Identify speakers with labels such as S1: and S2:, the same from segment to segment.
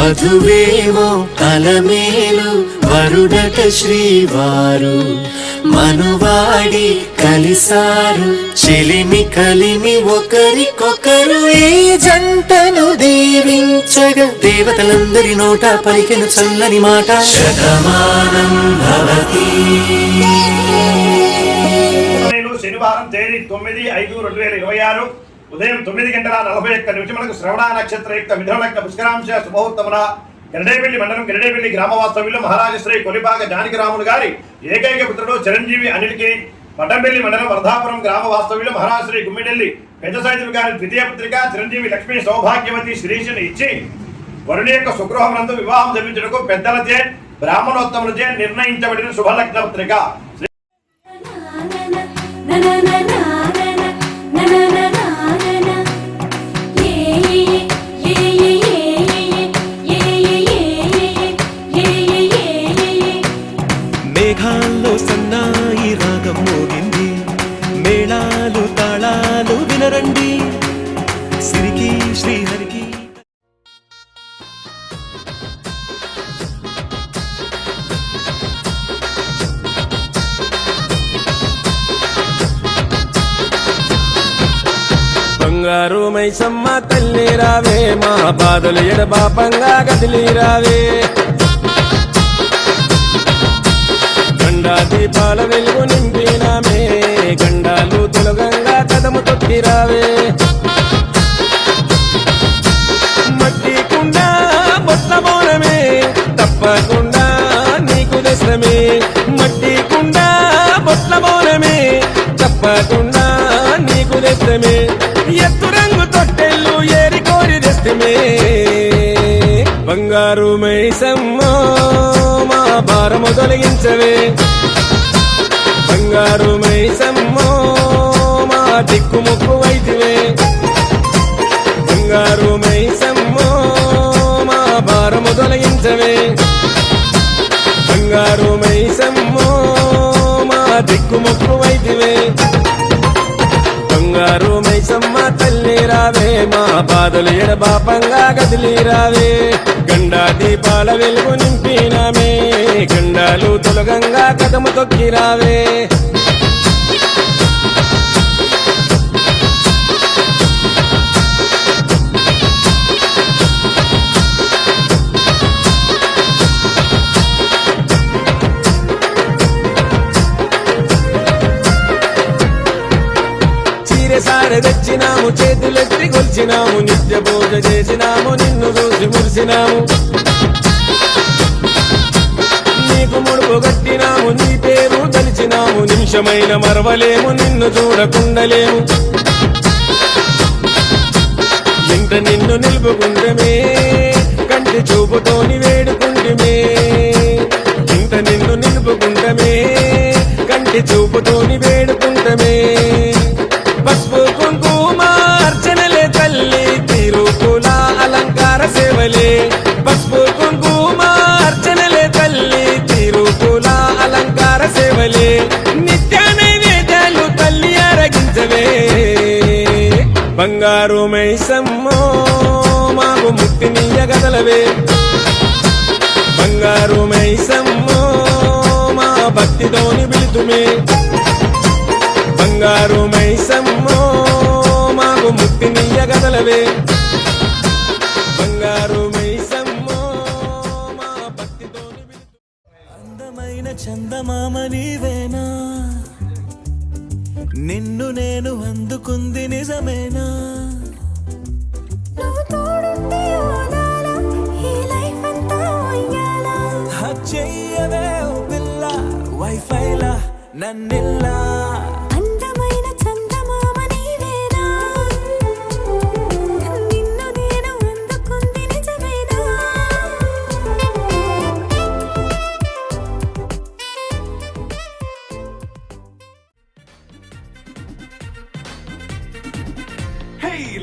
S1: వధువేమో అలమేలు వరుడట శ్రీవారు మనువాడి కలిసారు చెలిమి కలిమి ఒకరికొకరు ఈ జంటను దీవించగా దేవతలందరి నోట పలికెను చల్లని మాట శతమానం భవతి.
S2: శనివారం తేదీ 9/5/2026 ఉదయం 9:41 శ్రవణ నక్షత్రయుక్త మిథునలగ్న పుష్కరాంశ శుభోత్తమున గరిడేపల్లి మండలం గరిడేపల్లి గ్రామ వాస్తవ్యులు మహారాజశ్రీ కొలిపాక జానకిరాములు గారి ఏకైక పుత్రుడు చిరంజీవి అనిల్కి పట్టంపల్లి మండలం వర్ధాపురం గ్రామ వాస్తవ్యులు మహారాజశ్రీ గుమ్మిడెల్లి పెద్ద సైదులు గారి ద్వితీయ పుత్రిక చిరంజీవి లక్ష్మీ సౌభాగ్యవతి శ్రీషుని ఇచ్చి వరుడి యొక్క సుగృహం నందు వివాహం జరిపించడానికి పెద్దలచే బ్రాహ్మణోత్తములచే నిర్ణయించబడిన శుభలగ్న పత్రిక.
S3: మేఘాల్లో సన్నాయి రాగం మోగింది, మేళాలు తాళాలు వినరండి సిరికి శ్రీహరికి. బంగారు మైసమ్మ తల్లి రావే, మా బాధలు ఎడబాపంగా గదిలి రావే. గండా దీపాల వెలుగు నింపినామే, గండాలు తొలగంగా కదము తొక్కిరావే. మట్టి కుండ బొట్ల బోనమే తప్పకుండా నీకు దశమే. మట్టి కుండ బొట్ల బోనమే తప్పకుండా నీకు దశమే. ఎత్తు రంగు తొట్టెళ్ళు ఏరి కోరి దశమే. బంగారు మైసమ్మో మా భారము తొలగించవే. బంగారు మైసమ్మో మా దిక్కుముక్కు వైద్యవే. బంగారు మైసమ్మో మా భారము తొలగించవే. బంగారు మైసమ్మో మా దిక్కుముక్కు వైద్యవే. బంగారు మైసమ్మ తల్లి రావే, మా బాధలు ఎడబాపంగా గదిలి రావే. గండా దీపాల వెలుగు నింపినామే, గండాలు తొలగంగా కదము తొక్కిరావే. సారె తెచ్చినాము, చేతులెత్తి కొలిచినాము, నిత్య పూజ చేసినాము, నిన్ను చూసి మురిసినాము. నీకు ముడుపు కట్టినాము, నీ పేరు తలిచినాము, నిమిషమైన మరవలేము, నిన్ను చూడకుండలేము. ఇంట నిన్ను నిలుపుకుంటమే, కంటి చూపుతోని వేడుకుంటమే. ఇంట నిన్ను నిలుపుకుంటమే, కంటి చూపుతోని వేడుకుంటమే. పసుపు కుంకుమ అర్చనలే తల్లి తిరుకుల అలంకార సేవలే. పసుపు కుంకుమ అర్చనలే తల్లి తిరుకుల అలంకార సేవలే. నిత్య నైవేద్యాలు తల్లి ఆరగించవే. బంగారు మైసమ్మో మాకు ముక్తినీయ గదలవే. బంగారు మైసమ్మో మా భక్తితోని పిలుతుమే. బంగారు మైసమ్మో మాకు ముక్తినీయ గదలవే. బంగారు మైసమ్మో మా భక్తితోని అందమైన చందమామ నీవేనా, నిన్ను నేను అందుకుంది నిజమేనా. చెయ్యవే పిల్ల వైఫైలా నన్నిల్లా.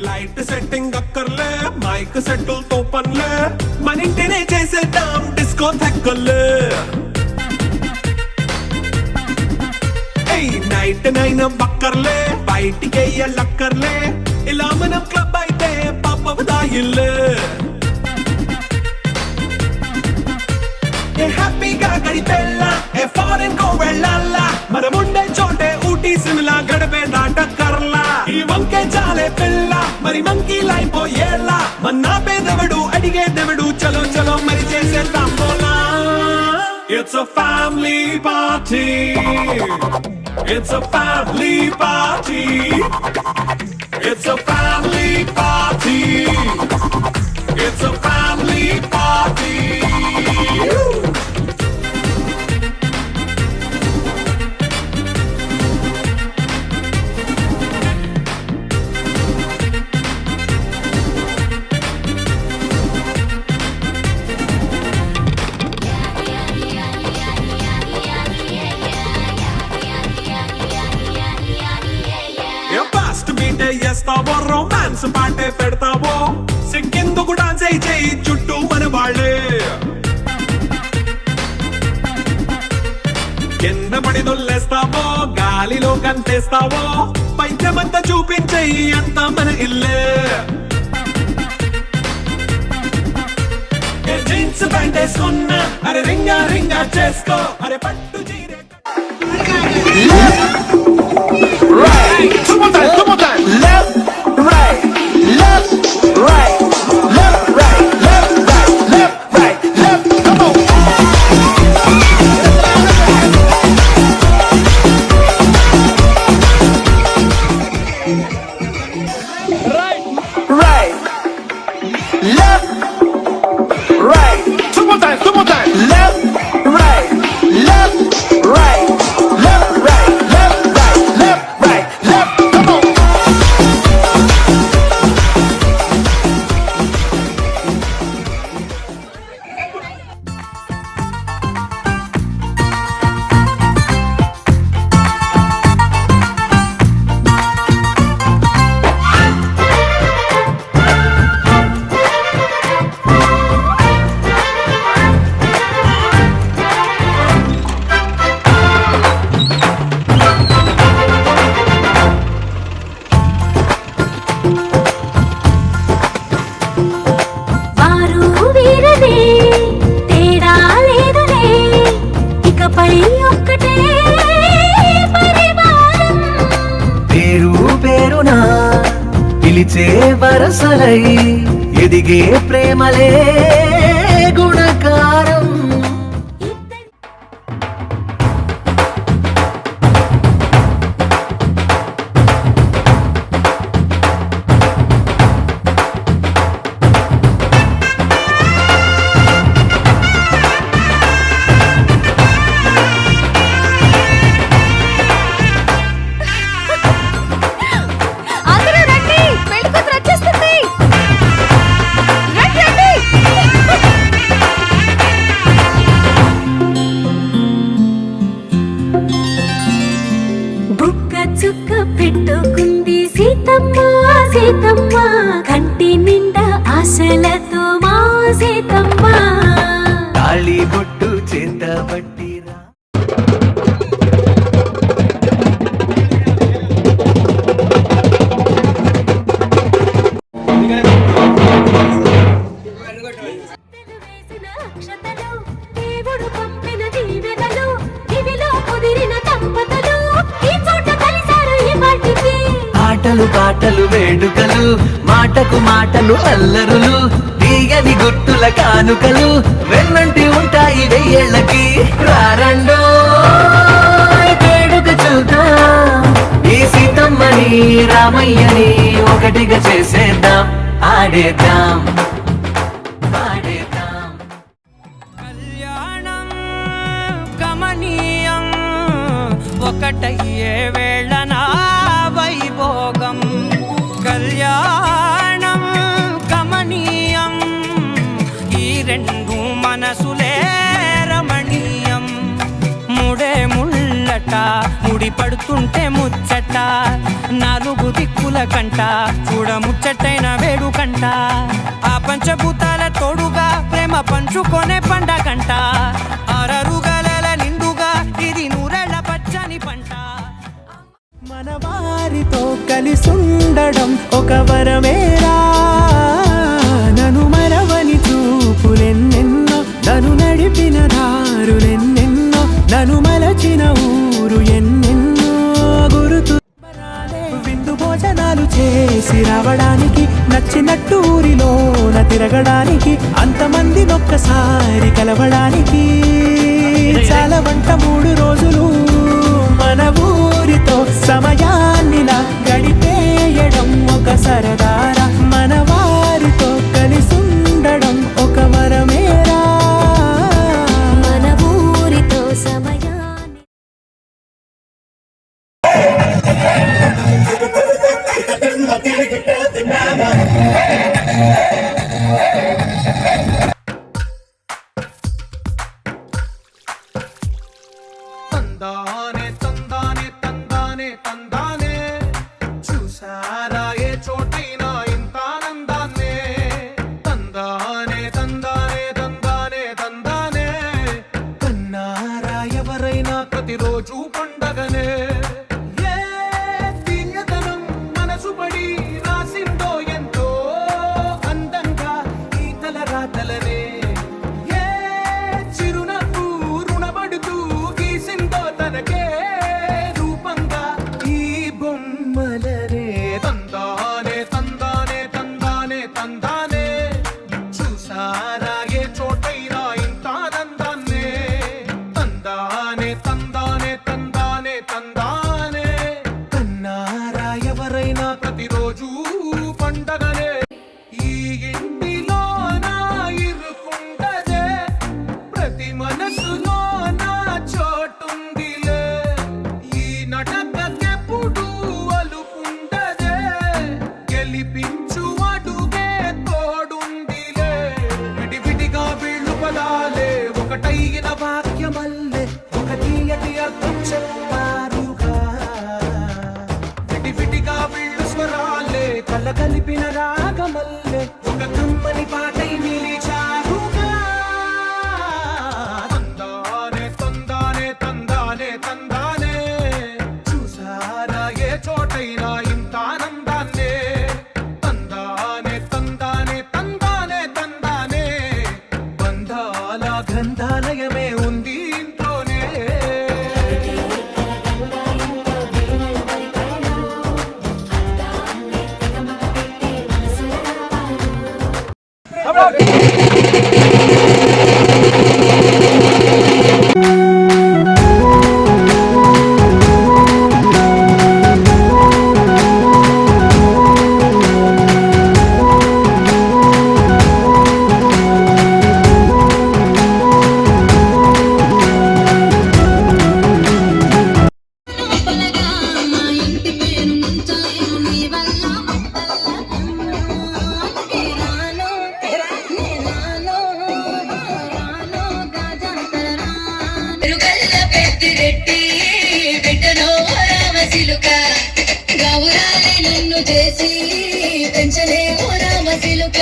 S3: లైట్ సెట్టింగ్ అక్కర్లే, మైక్ సెట్టుల్ తో పనిలే, మన ఇంటినే చేసేద్దాం డిస్కో థెక్కలే. నైట్ నైన్ బక్కర్లే, బయటికెయ్యలక్కర్లే, ఇలా మనం క్లబ్ అయితే పాప దాయిల్లే. ఏ హ్యాపీగా గడిపెల్లా ఏ ఫారెన్ కో వెళ్ళాలా మనముండే చోటే ఊటీ సిమ్లా గడిపే నాటకర్లా ఈ వంకే చాలే పిల్ల మరి మంకీ లైపోయేలా మన్నా పేదవడు అడిగేదెవడు చలో చలో మరి చేసేద్దాం బోలా It's a family party. It's a family party. It's a family party. It's a family party. Fast beat చేస్తావో రొమాన్స్ పాటే పెడతావో సిక్కిందుకు డాన్స్ చేయి చుట్టూ మన వాళ్ళే కింద పడి దొల్లేస్తావో గాలిలో కంటేస్తావో పైద్యమంతా చూపించేయి అంతా మన ఇల్లే జీన్స్ ప్యాంట్ వేసుకున్నా అరే రింగా రింగా చేసుకో అరే పట్టు చీరే
S4: Right, two more time. Left, right, left, right, left, right, left, right, left, right, left. Come on. Right, left, right. Two more time. Left, right, left, right, left, right, left, right, left, right, left. Come on.
S5: వారు వీరనే తేడా లేదులే ఇకపై ఒక్కటే పరివారం
S1: పేరు పేరునా పిలిచే వరసలై ఎదిగే ప్రేమలే గుణకారం
S5: అందరూ రండి పెళ్లి కూతురు వచ్చేస్తుంది రండి రండి బుక్క చుక్క పెట్టుకుంది సీతమ్మ సీతమ్మ కంటి నిండా ఆశలతో మా సీతమ్మ
S1: తాళి బొట్టు చేత పట్టిరా
S5: వేసిన అక్షతలు దేవుడు పంపిన దీవెనలు ఇవిలో కుదిరిన దంపతులు ఈ చోట కలిశారు ఈ వాటికి
S1: ఆటలు పాటలు వేడుకలు మాటకు మాటలు అల్లరులు తీయని గుట్టుల కానుకలు వెన్నంటి ఉంటాయి వెయ్యేళ్ళకి రారండో వేడుక చూద్దాం ఈ సీతమ్మని రామయ్యని ఒకటిగా చేసేద్దాం ఆడేద్దాం పాడేద్దాం
S6: కళ్యాణం కమనీయం ఒకటయ్యే వేళన వైభోగం కళ్యాణం కమనీయం ఈ రెండు మనసులే రమణీయం ముడే ముళ్ళట ముడి పడుతుంటే ముచ్చట నాలుగు దిక్కుల కంట చూడ ముచ్చటైన వేడుకంట ఆ పంచభూతాల తోడుగా ప్రేమ పంచుకొనే పండగంట అరరుగల నిండుగా ఇది నూరెళ్ళ పచ్చని పంట
S7: మన వారితో కలిసుండడం ఒక వరమేరా నన్ను మరవని చూపులెన్నెన్నో నన్ను నడిపిన చేసి రావడానికి, నచ్చినట్టు ఊరిలోన తిరగడానికి, అంతమంది ఒక్కసారి కలవడానికి చాలా వంట 3 రోజులు మన ఊరితో సమయాన్నిలా గడిపేయడం ఒక సరదారా, మన వారితో కలిసుండడం ఒక వరమేరా,
S5: మన ఊరితో సమయాన్ని
S3: తందానే తందానే తందానే తందానే చూసారా ఏ చోటైనా ఇంత ఆనందాన్నే తందానే తందానే తందానే తందానే కన్నారా ఎవరైనా ప్రతిరోజు పండగనే ఏ తీయదనం మనసు పడి రాసిందో ఎంతో అందంగా ఈ తల రాతలనే ఏ చిరునవ్వు రుణపడుతూ గీసిందో తనకే రూపంగా ఈ బొమ్మలనే తందానే తందానే తందానే తందానే చూసారా ఏ చోటైనా ఇంత ఆనందాన్నే తందానే తందానే తందానే తందానే కన్నారా ఎవరైనా ప్రతిరోజు పండగనే ఈ ఇంటిలో నా ఇరుకుండదే ప్రతి మనసులో నా చోటుందిలే ఈ నటకెప్పుడు అలుపుండదే గెలిపించు అడుగే తోడుందిలే విడివిడిగా వీళ్ళు పదాలే ఒకటైన వాక్యమల్లే ఒక తీయటి అర్థం చెప్పారుగా విడివిడిగా వీళ్ళు స్వరాలే కలగలిపిన రాగమల్లే ఒక కమ్మని పాటై నిలిచారుగా తందానే తందానే తందానే తందానే చూసారా ఏ చోటైనా ఇంత ఆనందాన్నే తందానే తందానే తందానే తందానే బంధాల గ్రంథాలయమే ఉంది ఇంట్లోనే
S8: పెద్దిరెడ్డి బిడ్డలో రామశిలుక గౌరాలే నన్ను చేసి పెంచలే ఓ రామశిలుక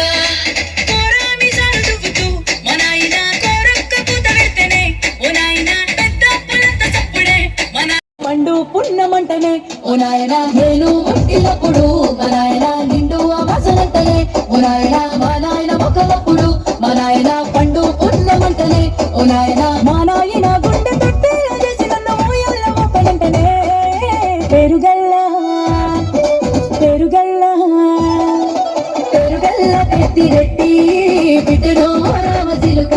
S8: కోరామి సరుదువుతూ మా నాయన కోరక్క పూత పెడితేనే ఓ నాయన పెద్ద పొలంత చప్పుడే మన మండు పున్నమంటనే ఓ నాయన నేను ఒట్టినప్పుడు మా నాయన నిండు అవాసనంటనే ఓ నాయన మా నాయన మొక్కలప్పుడు మా నాయన పండు పున్నమంటనే ఓ నాయన మా నాయన గుండె తొట్టి చేసి నన్ను ఊయల్లో ఊపనంటనే పెరుగల్లా పెరుగల్లా పెరుగల్ల పెద్దిరెడ్డి బిడ్డలో రామశిలుక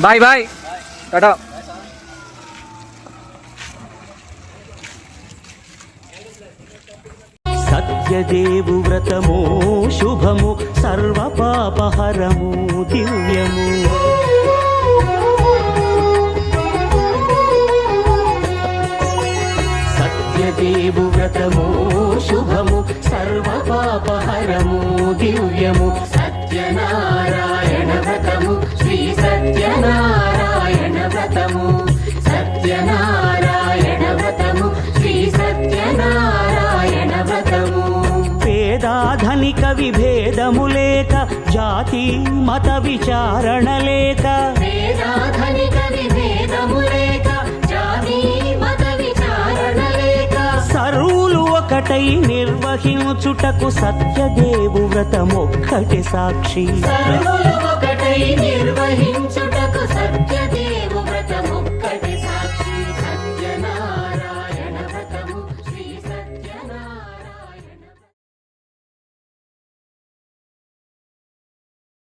S9: బాయ్ బాయ్ టాటా.
S10: సత్యదేవు వ్రతము శుభము సర్వ పాపహరము దివ్యము. సత్యదేవు వ్రతము శుభము సర్వ పాపహరము దివ్యము. సత్యనారాయణ వ్రతము శ్రీ సత్యనారాయణ వ్రతము. సత్యనారాయణ వ్రతము శ్రీ సత్యనారాయణ వ్రతము. పేదాధనిక విభేదము లేక జాతి మత విచారణ లేక. పేదాధనిక విభేదము లేక జాతి మత విచారణ లేక. సర్వులు ఒకటై నిర్వహించుటకు సత్యదేవు వ్రతమొక్కటి సాక్షి. సర్వులు ఒకటై